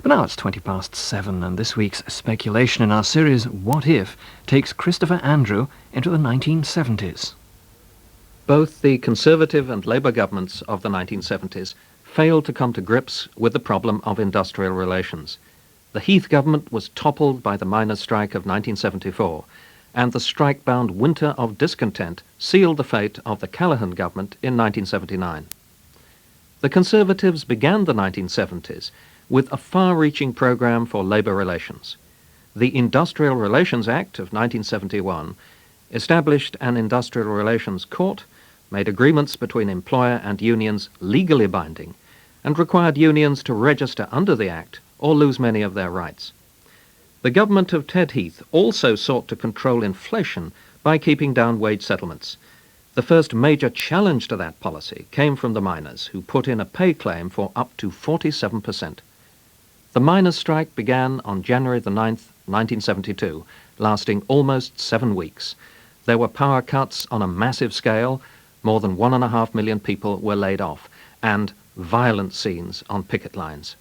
But now it's 7:20, and this week's speculation in our series, What If?, takes Christopher Andrew into the 1970s. Both the Conservative and Labour governments of the 1970s failed to come to grips with the problem of industrial relations. The Heath government was toppled by the miners' strike of 1974, and the strike-bound winter of discontent sealed the fate of the Callaghan government in 1979. The Conservatives began the 1970s with a far-reaching programme for labour relations. The Industrial Relations Act of 1971 established an industrial relations court, made agreements between employer and unions legally binding, and required unions to register under the Act or lose many of their rights. The government of Ted Heath also sought to control inflation by keeping down wage settlements. The first major challenge to that policy came from the miners, who put in a pay claim for up to 47%. The miners' strike began on January the 9th, 1972, lasting almost 7 weeks. There were power cuts on a massive scale, more than 1.5 million people were laid off, and violent scenes on picket lines.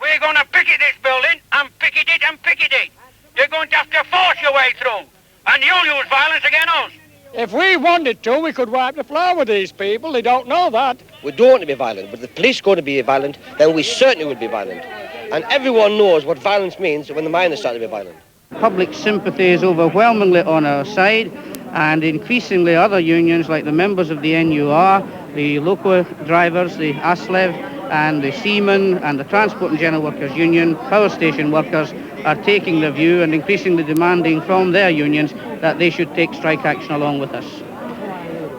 We're going to picket this building, and picket it, and picket it. You're going to have to force your way through, and you'll use violence against us. If we wanted to, we could wipe the floor with these people. They don't know that. We don't want to be violent, but if the police are going to be violent, then we certainly will be violent. And everyone knows what violence means when the miners start to be violent. Public sympathy is overwhelmingly on our side, and increasingly other unions like the members of the NUR, the loco drivers, the ASLEV, and the seamen and the Transport and General Workers Union, power station workers, are taking the view and increasingly demanding from their unions that they should take strike action along with us.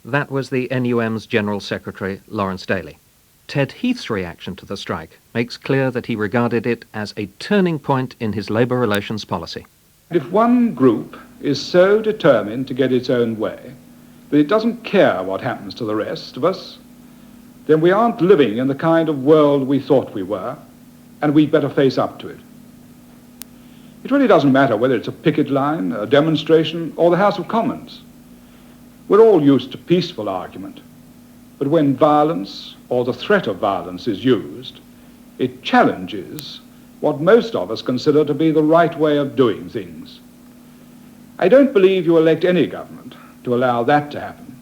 That was the NUM's General Secretary, Lawrence Daly. Ted Heath's reaction to the strike makes clear that he regarded it as a turning point in his labour relations policy. If one group is so determined to get its own way that it doesn't care what happens to the rest of us, then we aren't living in the kind of world we thought we were, and we'd better face up to it. It really doesn't matter whether it's a picket line, a demonstration, or the House of Commons. We're all used to peaceful argument, but when violence or the threat of violence is used, it challenges what most of us consider to be the right way of doing things. I don't believe you elect any government to allow that to happen,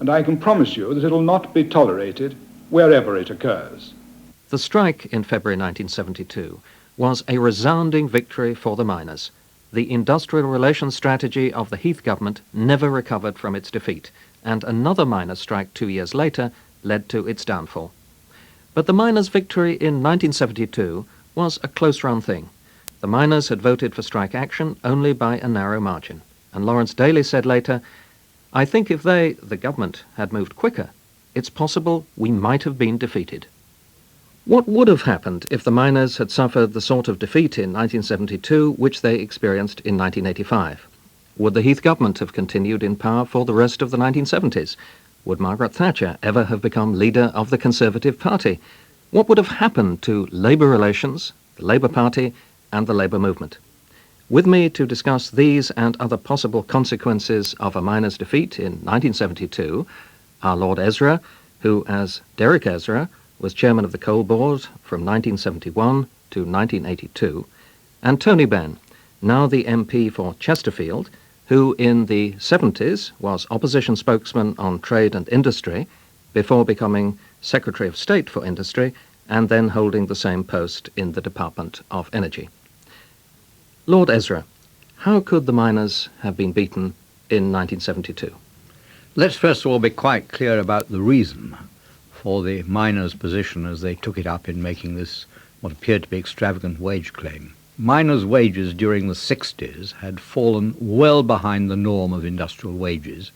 and I can promise you that it will not be tolerated wherever it occurs. The strike in February 1972 was a resounding victory for the miners. The industrial relations strategy of the Heath government never recovered from its defeat, and another miners' strike 2 years later led to its downfall. But the miners' victory in 1972 was a close-run thing. The miners had voted for strike action only by a narrow margin, and Lawrence Daly said later, "I think if they, the government, had moved quicker, it's possible we might have been defeated." What would have happened if the miners had suffered the sort of defeat in 1972 which they experienced in 1985? Would the Heath government have continued in power for the rest of the 1970s? Would Margaret Thatcher ever have become leader of the Conservative Party? What would have happened to labour relations, the Labour Party, and the labour movement? With me to discuss these and other possible consequences of a miners' defeat in 1972 are Lord Ezra, who, as Derek Ezra, was chairman of the Coal Board from 1971 to 1982, and Tony Benn, now the MP for Chesterfield, who in the 70s was opposition spokesman on trade and industry before becoming Secretary of State for Industry and then holding the same post in the Department of Energy. Lord Ezra, how could the miners have been beaten in 1972? Let's first of all be quite clear about the reason for the miners' position as they took it up in making this what appeared to be extravagant wage claim. Miners' wages during the 60s had fallen well behind the norm of industrial wages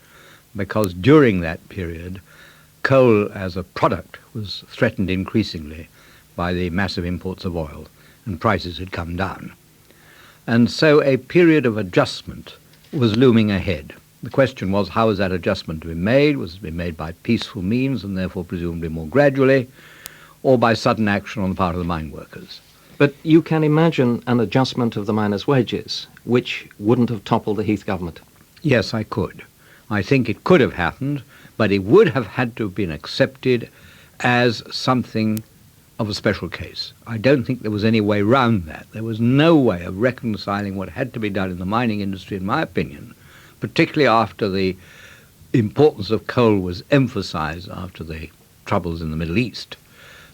because during that period coal as a product was threatened increasingly by the massive imports of oil, and prices had come down. And so a period of adjustment was looming ahead. The question was, how was that adjustment to be made? Was it to be made by peaceful means and therefore presumably more gradually, or by sudden action on the part of the mine workers? But you can imagine an adjustment of the miners' wages, which wouldn't have toppled the Heath government. Yes, I could. I think it could have happened, but it would have had to have been accepted as something of a special case. I don't think there was any way round that. There was no way of reconciling what had to be done in the mining industry, in my opinion, particularly after the importance of coal was emphasized after the troubles in the Middle East.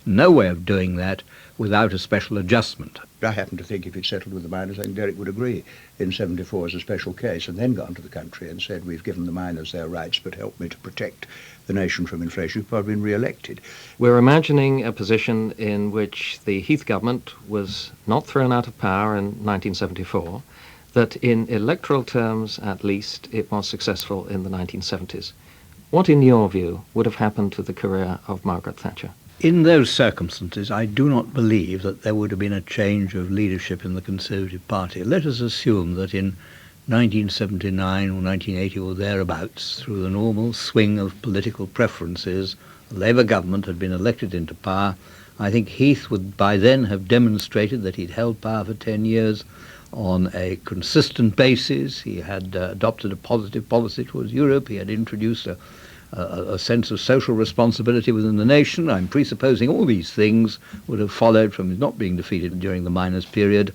No way of doing that without a special adjustment. I happen to think if he'd settled with the miners, I think Derrick would agree in 74 as a special case, and then gone to the country and said, we've given the miners their rights, but help me to protect the nation from inflation, he'd probably been re-elected. We're imagining a position in which the Heath government was not thrown out of power in 1974, that in electoral terms at least it was successful in the 1970s. What, in your view, would have happened to the career of Margaret Thatcher? In those circumstances, I do not believe that there would have been a change of leadership in the Conservative Party. Let us assume that in 1979 or 1980 or thereabouts, through the normal swing of political preferences, the Labour government had been elected into power. I think Heath would by then have demonstrated that he'd held power for 10 years on a consistent basis. He had adopted a positive policy towards Europe. He had introduced a sense of social responsibility within the nation. I'm presupposing all these things would have followed from his not being defeated during the miners' period,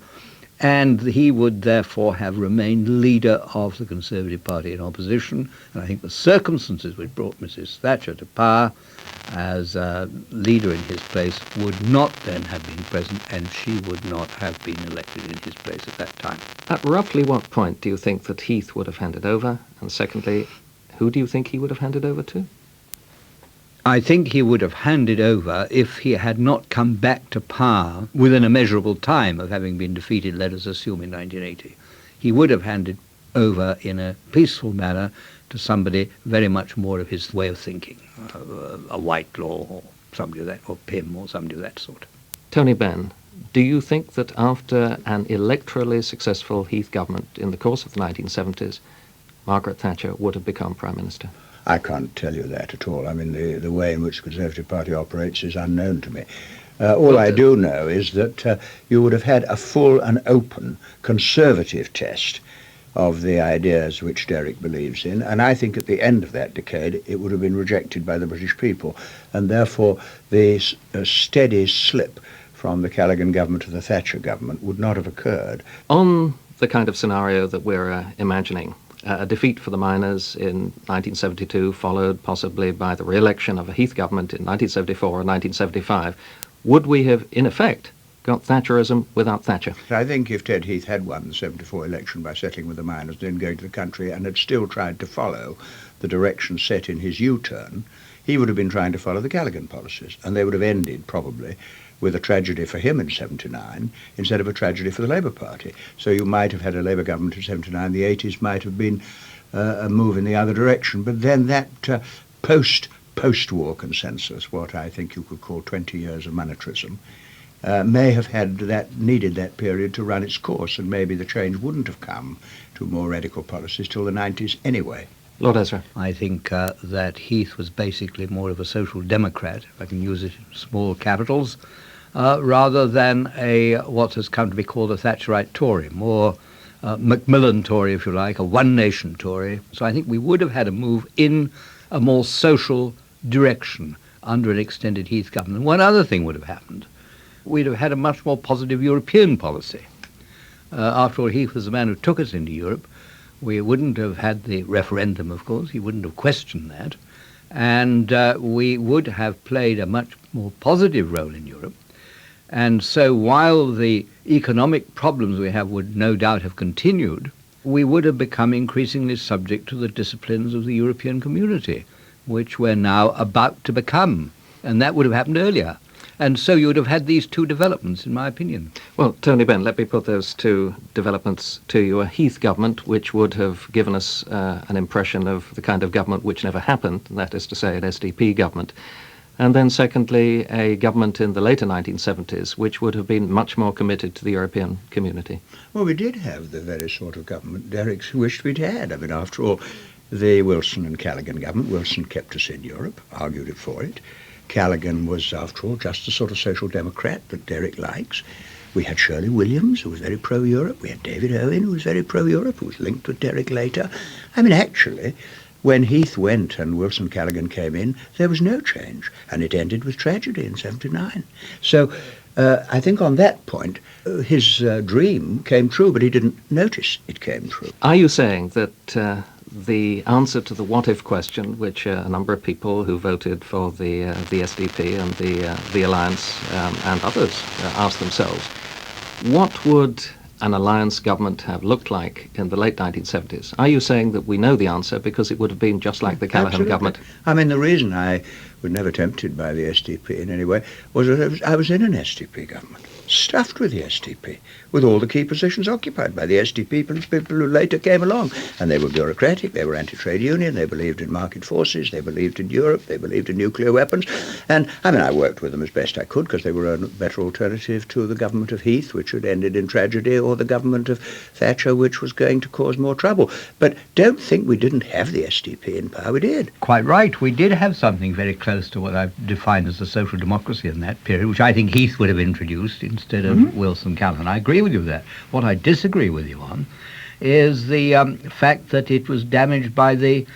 and he would therefore have remained leader of the Conservative Party in opposition. And I think the circumstances which brought Mrs. Thatcher to power as leader in his place would not then have been present, and she would not have been elected in his place at that time. At roughly what point do you think that Heath would have handed over? And secondly, who do you think he would have handed over to? I think he would have handed over if he had not come back to power within a measurable time of having been defeated, let us assume, in 1980. He would have handed over in a peaceful manner to somebody very much more of his way of thinking, a Whitelaw or somebody of that, or Pym or somebody of that sort. Tony Benn, do you think that after an electorally successful Heath government in the course of the 1970s, Margaret Thatcher would have become Prime Minister? I can't tell you that at all. I mean, the way in which the Conservative Party operates is unknown to me. All I do know is that you would have had a full and open Conservative test of the ideas which Derrick believes in, and I think at the end of that decade it would have been rejected by the British people, and therefore the steady slip from the Callaghan government to the Thatcher government would not have occurred. On the kind of scenario that we're imagining, a defeat for the miners in 1972, followed possibly by the re-election of a Heath government in 1974 or 1975, would we have, in effect, got Thatcherism without Thatcher? I think if Ted Heath had won the 74 election by settling with the miners, then going to the country, and had still tried to follow the direction set in his U-turn, he would have been trying to follow the Callaghan policies, and they would have ended, probably, with a tragedy for him in 79 instead of a tragedy for the Labour Party. So you might have had a Labour government in 79, the 80s might have been a move in the other direction, but then that post-war consensus, what I think you could call 20 years of monetarism, may have needed that period to run its course, and maybe the change wouldn't have come to more radical policies till the 90s anyway. Lord Ezra. I think that Heath was basically more of a social democrat, if I can use it in small capitals, rather than what has come to be called a Thatcherite Tory, more Macmillan Tory, if you like, a one-nation Tory. So I think we would have had a move in a more social direction under an extended Heath government. And one other thing would have happened. We'd have had a much more positive European policy. After all, Heath was the man who took us into Europe. We wouldn't have had the referendum, of course. He wouldn't have questioned that. And we would have played a much more positive role in Europe. And so while the economic problems we have would no doubt have continued, we would have become increasingly subject to the disciplines of the European community, which we're now about to become. And that would have happened earlier. And so you would have had these two developments, in my opinion. Well, Tony Benn, let me put those two developments to you. A Heath government, which would have given us an impression of the kind of government which never happened, that is to say, an SDP government. And then secondly, a government in the later 1970s, which would have been much more committed to the European community. Well, we did have the very sort of government Derrick wished we'd had. I mean, after all, the Wilson and Callaghan government, Wilson kept us in Europe, argued it for it. Callaghan was, after all, just the sort of social democrat that Derrick likes. We had Shirley Williams, who was very pro-Europe. We had David Owen, who was very pro-Europe, who was linked with Derrick later. I mean, actually, When Heath went and Wilson Callaghan came in, there was no change, and it ended with tragedy in 79. So I think on that point, his dream came true, but he didn't notice it came true. Are you saying that the answer to the what-if question, which a number of people who voted for the SDP and the Alliance and others asked themselves, what would an alliance government have looked like in the late 1970s? Are you saying that we know the answer because it would have been just like the Callaghan Absolutely. government? I mean, the reason I was never tempted by the SDP in any way was that I was in an SDP government, stuffed with the SDP, with all the key positions occupied by the SDP people who later came along. And they were bureaucratic, they were anti-trade union, they believed in market forces, they believed in Europe, they believed in nuclear weapons. And, I mean, I worked with them as best I could because they were a better alternative to the government of Heath, which had ended in tragedy, or the government of Thatcher, which was going to cause more trouble. But don't think we didn't have the SDP in power. We did. Quite right. We did have something very close to what I've defined as a social democracy in that period, which I think Heath would have introduced instead of Wilson Callaghan. I agree with you there. What I disagree with you on is the fact that it was damaged by the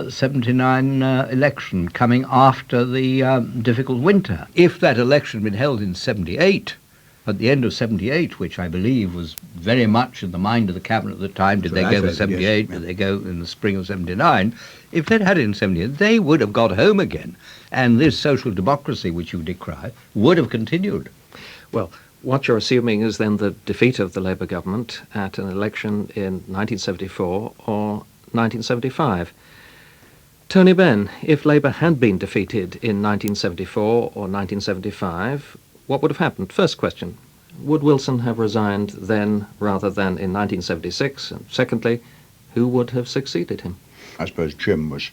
79 election coming after the difficult winter. If that election had been held in 78, at the end of 78, which I believe was very much in the mind of the cabinet at the time, did they go in 78, did they go in the spring of 79, if they'd had it in 78, they would have got home again, and this social democracy which you decry would have continued. Well, what you're assuming is then the defeat of the Labour government at an election in 1974 or 1975. Tony Benn, if Labour had been defeated in 1974 or 1975, what would have happened? First question, would Wilson have resigned then rather than in 1976? And secondly, who would have succeeded him? I suppose Jim was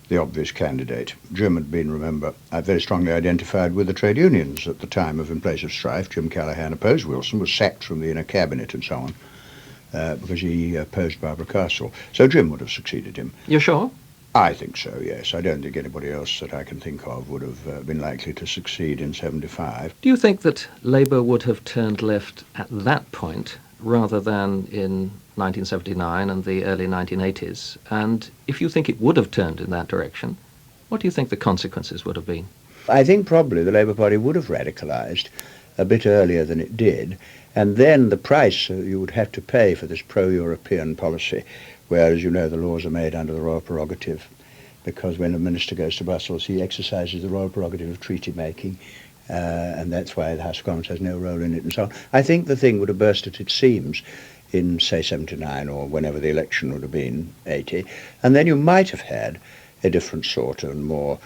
the obvious candidate. Jim had been, remember, very strongly identified with the trade unions at the time of In Place of Strife. Jim Callaghan opposed Wilson, was sacked from the inner cabinet and so on, because he opposed Barbara Castle. So Jim would have succeeded him. You're sure? I think so, yes. I don't think anybody else that I can think of would have been likely to succeed in 75. Do you think that Labour would have turned left at that point rather than in 1979 and the early 1980s? And if you think it would have turned in that direction, what do you think the consequences would have been? I think probably the Labour Party would have radicalised a bit earlier than it did, and then the price you would have to pay for this pro-European policy, where, as you know, the laws are made under the royal prerogative, because when a minister goes to Brussels, he exercises the royal prerogative of treaty making, and that's why the House of Commons has no role in it and so on. I think the thing would have burst at its seams in, say, 79 or whenever the election would have been, 80, and then you might have had a different sort and more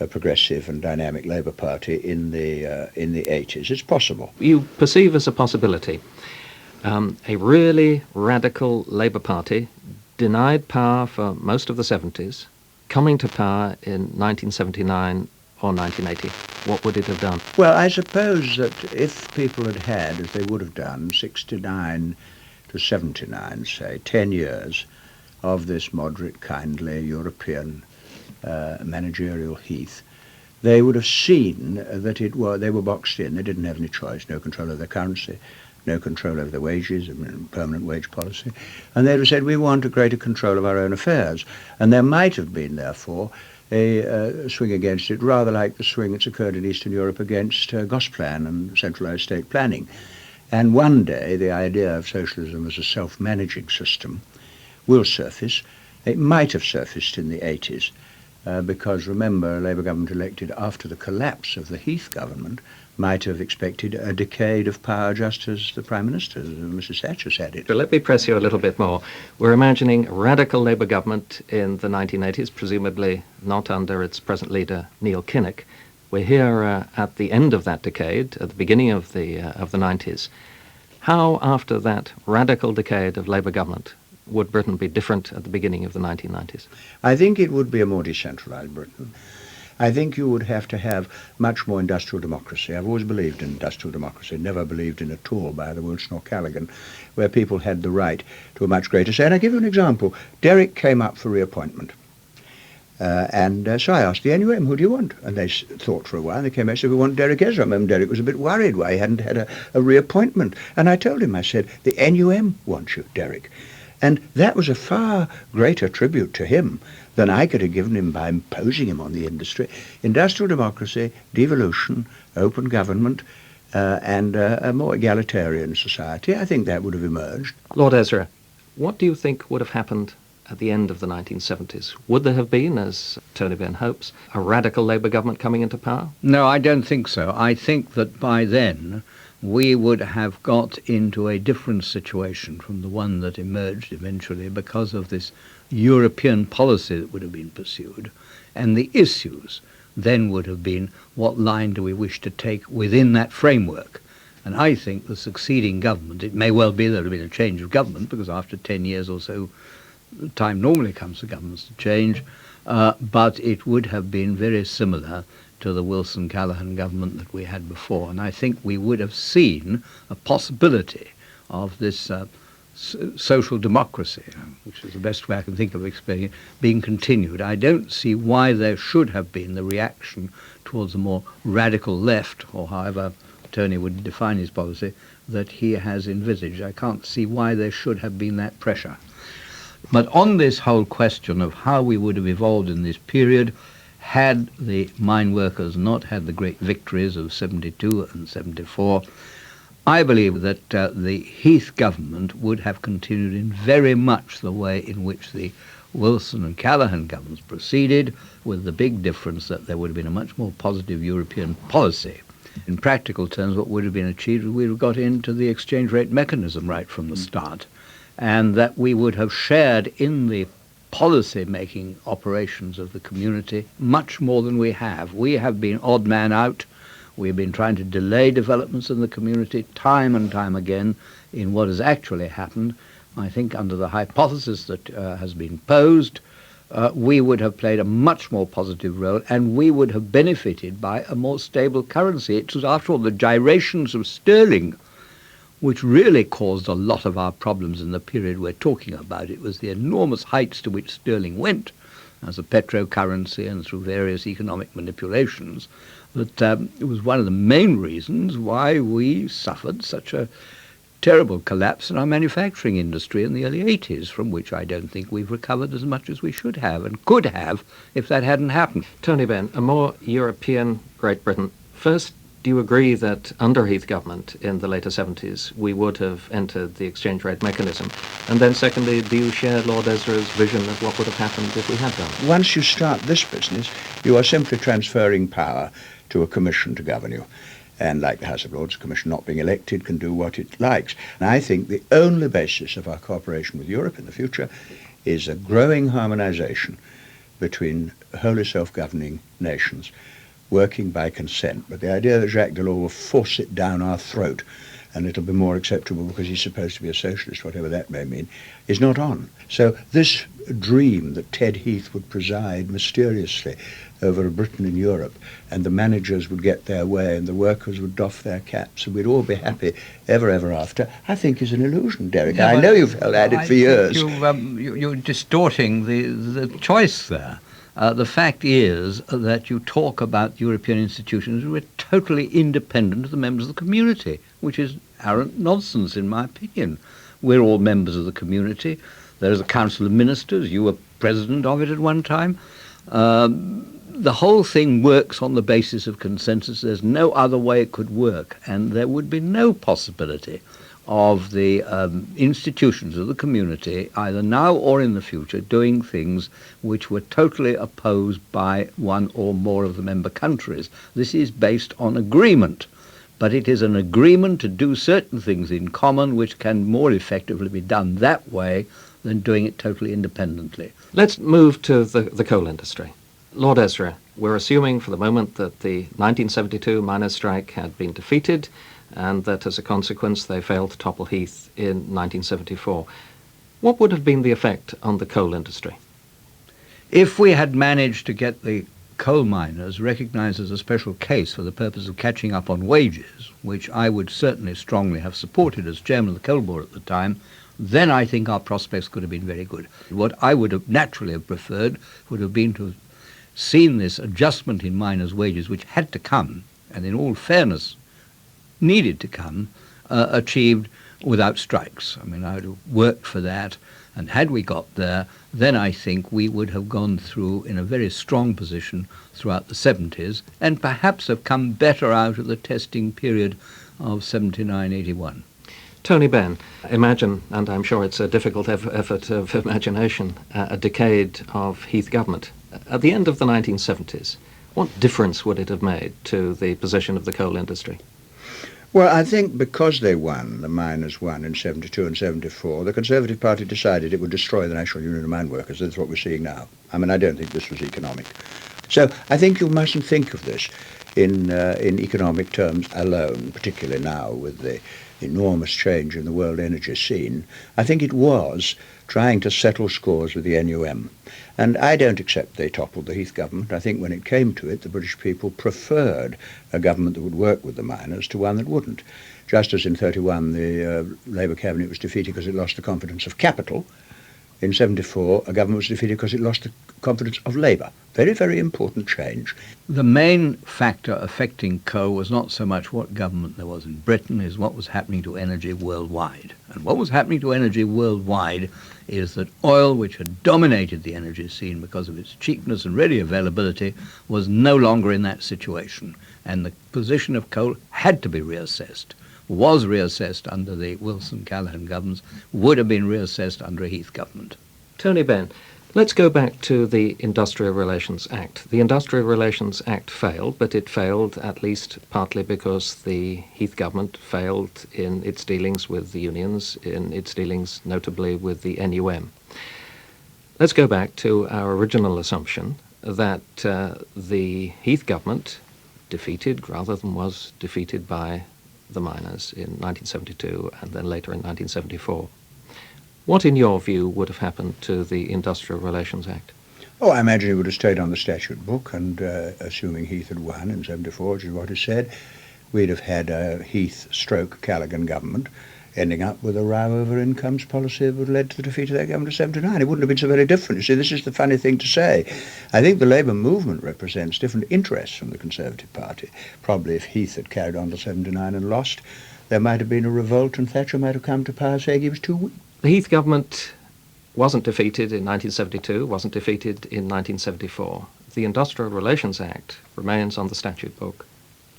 progressive and dynamic Labour Party in the 80s. It's possible. You perceive as a possibility a really radical Labour Party denied power for most of the 70s, coming to power in 1979 or 1980. What would it have done? Well, I suppose that if people had had, as they would have done, 69 to 79, say, 10 years of this moderate, kindly European managerial Heath, they would have seen that they were boxed in. They didn't have any choice, no control of their currency, no control over the wages, permanent wage policy, and they'd have said, we want a greater control of our own affairs. And there might have been, therefore, a swing against it, rather like the swing that's occurred in Eastern Europe against Gosplan and centralised state planning. And one day, the idea of socialism as a self-managing system will surface. It might have surfaced in the 80s, because, remember, a Labour government elected after the collapse of the Heath government might have expected a decade of power, just as the Prime Minister, Mrs Thatcher, said it. But let me press you a little bit more. We're imagining a radical Labour government in the 1980s, presumably not under its present leader, Neil Kinnock. We're here at the end of that decade, at the beginning of the 90s. How, after that radical decade of Labour government, would Britain be different at the beginning of the 1990s? I think it would be a more decentralised Britain. I think you would have to have much more industrial democracy. I've always believed in industrial democracy, never believed in at all by either Wilson or Callaghan, where people had the right to a much greater say. And I'll give you an example. Derrick came up for reappointment. So I asked the NUM, who do you want? And they thought for a while, and they came out and said, we want Derrick Ezra. And Derrick was a bit worried why he hadn't had a reappointment. And I told him, I said, the NUM wants you, Derrick. And that was a far greater tribute to him than I could have given him by imposing him on the industry. Industrial democracy, devolution, open government, and a more egalitarian society, I think that would have emerged. Lord Ezra, what do you think would have happened at the end of the 1970s? Would there have been, as Tony Benn hopes, a radical Labour government coming into power? No, I don't think so. I think that by then we would have got into a different situation from the one that emerged eventually because of this European policy that would have been pursued. And the issues then would have been, what line do we wish to take within that framework? And I think the succeeding government, it may well be there would have been a change of government, because after 10 years or so, time normally comes for governments to change, but it would have been very similar to the Wilson-Callaghan government that we had before. And I think we would have seen a possibility of this social democracy, which is the best way I can think of explaining it, being continued. I don't see why there should have been the reaction towards a more radical left, or however Tony would define his policy, that he has envisaged. I can't see why there should have been that pressure. But on this whole question of how we would have evolved in this period, had the mine workers not had the great victories of 72 and 74, I believe that the Heath government would have continued in very much the way in which the Wilson and Callaghan governments proceeded, with the big difference that there would have been a much more positive European policy. In practical terms, what would have been achieved, we would have got into the exchange rate mechanism right from the start, and that we would have shared in the policy-making operations of the community much more than we have. We have been odd man out. We've been trying to delay developments in the community time and time again in what has actually happened. I think under the hypothesis that has been posed, we would have played a much more positive role, and we would have benefited by a more stable currency. It was, after all, the gyrations of sterling which really caused a lot of our problems in the period we're talking about. It was the enormous heights to which sterling went as a petrocurrency and through various economic manipulations that it was one of the main reasons why we suffered such a terrible collapse in our manufacturing industry in the early 80s, from which I don't think we've recovered as much as we should have and could have if that hadn't happened. Tony Benn, a more European Great Britain. First, do you agree that under Heath government in the later 70s we would have entered the exchange rate mechanism? And then secondly, do you share Lord Ezra's vision of what would have happened if we had done? Once you start this business, you are simply transferring power to a commission to govern you. And like the House of Lords, the commission not being elected can do what it likes. And I think the only basis of our cooperation with Europe in the future is a growing harmonization between wholly self-governing nations working by consent. But the idea that Jacques Delors will force it down our throat and it'll be more acceptable because he's supposed to be a socialist, whatever that may mean, is not on. So this dream that Ted Heath would preside mysteriously over a Britain in Europe, and the managers would get their way, and the workers would doff their caps, and we'd all be happy ever after, I think is an illusion, Derek. Yeah, I know you've held at it for years. You're distorting the choice there. The fact is that you talk about European institutions who are totally independent of the members of the community, which is arrant nonsense in my opinion. We're all members of the community. There is a Council of Ministers. You were president of it at one time. The whole thing works on the basis of consensus. There's no other way it could work, and there would be no possibility of the institutions of the community, either now or in the future, doing things which were totally opposed by one or more of the member countries. This is based on agreement, but it is an agreement to do certain things in common which can more effectively be done that way than doing it totally independently. Let's move to the coal industry. Lord Ezra, we're assuming for the moment that the 1972 miners' strike had been defeated and that as a consequence they failed to topple Heath in 1974. What would have been the effect on the coal industry? If we had managed to get the coal miners recognised as a special case for the purpose of catching up on wages, which I would certainly strongly have supported as chairman of the coal board at the time, then I think our prospects could have been very good. What I would have naturally have preferred would have been to have seen this adjustment in miners' wages, which had to come, and in all fairness needed to come, achieved without strikes. I mean, I would have worked for that, And had we got there, then I think we would have gone through in a very strong position throughout the 70s and perhaps have come better out of the testing period of 79-81. Tony Benn, imagine, and I'm sure it's a difficult effort of imagination, a decade of Heath government. At the end of the 1970s, what difference would it have made to the position of the coal industry? Well, I think because they won, the miners won in 72 and 74, the Conservative Party decided it would destroy the National Union of Mine Workers. That's what we're seeing now. I mean, I don't think this was economic. So I think you mustn't think of this in economic terms alone, particularly now with the enormous change in the world energy scene. I think it was trying to settle scores with the NUM. And I don't accept they toppled the Heath government. I think when it came to it, the British people preferred a government that would work with the miners to one that wouldn't. Just as in 31 the Labour cabinet was defeated because it lost the confidence of capital, in 74 a government was defeated because it lost the confidence of Labour. Very, very important change. The main factor affecting coal was not so much what government there was in Britain, as what was happening to energy worldwide. And what was happening to energy worldwide is that oil, which had dominated the energy scene because of its cheapness and ready availability, was no longer in that situation. And the position of coal had to be reassessed, was reassessed under the Wilson-Callaghan governments, would have been reassessed under a Heath government. Tony Benn, let's go back to the Industrial Relations Act. The Industrial Relations Act failed, but it failed at least partly because the Heath government failed in its dealings with the unions, in its dealings notably with the NUM. Let's go back to our original assumption that the Heath government defeated rather than was defeated by the miners in 1972 and then later in 1974. What, in your view, would have happened to the Industrial Relations Act? Oh, I imagine it would have stayed on the statute book, and assuming Heath had won in 74, which is what is said, we'd have had a Heath-Callaghan government ending up with a row over incomes policy that would have led to the defeat of that government of 79. It wouldn't have been so very different. You see, this is the funny thing to say. I think the Labour movement represents different interests from the Conservative Party. Probably if Heath had carried on to 79 and lost, there might have been a revolt and Thatcher might have come to power saying he was too weak. The Heath government wasn't defeated in 1972, wasn't defeated in 1974. The Industrial Relations Act remains on the statute book.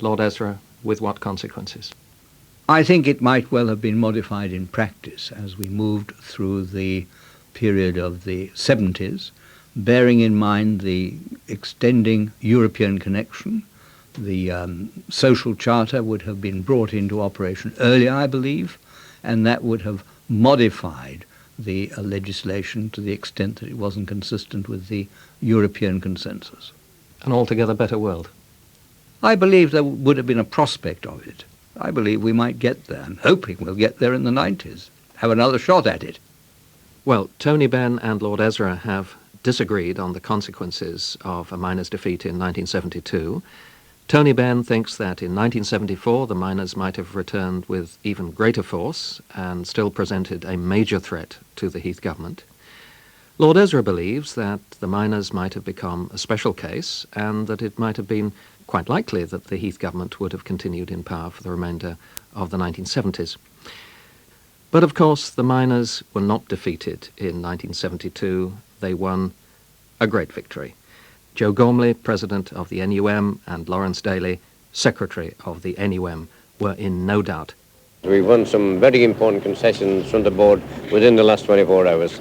Lord Ezra, with what consequences? I think it might well have been modified in practice as we moved through the period of the 70s, bearing in mind the extending European connection. The social charter would have been brought into operation earlier, I believe, and that would have modified the legislation to the extent that it wasn't consistent with the European consensus. An altogether better world. I believe there would have been a prospect of it. I believe we might get there, and hoping we'll get there in the 90s, have another shot at it. Well, Tony Benn and Lord Ezra have disagreed on the consequences of a miners' defeat in 1972. Tony Benn thinks that in 1974 the miners might have returned with even greater force and still presented a major threat to the Heath government. Lord Ezra believes that the miners might have become a special case and that it might have been quite likely that the Heath government would have continued in power for the remainder of the 1970s. But of course the miners were not defeated in 1972. They won a great victory. Joe Gormley, president of the NUM, and Lawrence Daly, secretary of the NUM, were in no doubt. We've won some very important concessions from the board within the last 24 hours.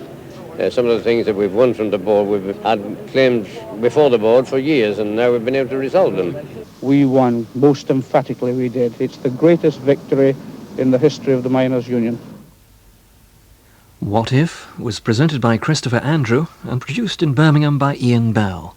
Some of the things that we've won from the board, we've had claims before the board for years, and now we've been able to resolve them. We won, most emphatically we did. It's the greatest victory in the history of the Miners' Union. What If was presented by Christopher Andrew and produced in Birmingham by Ian Bell.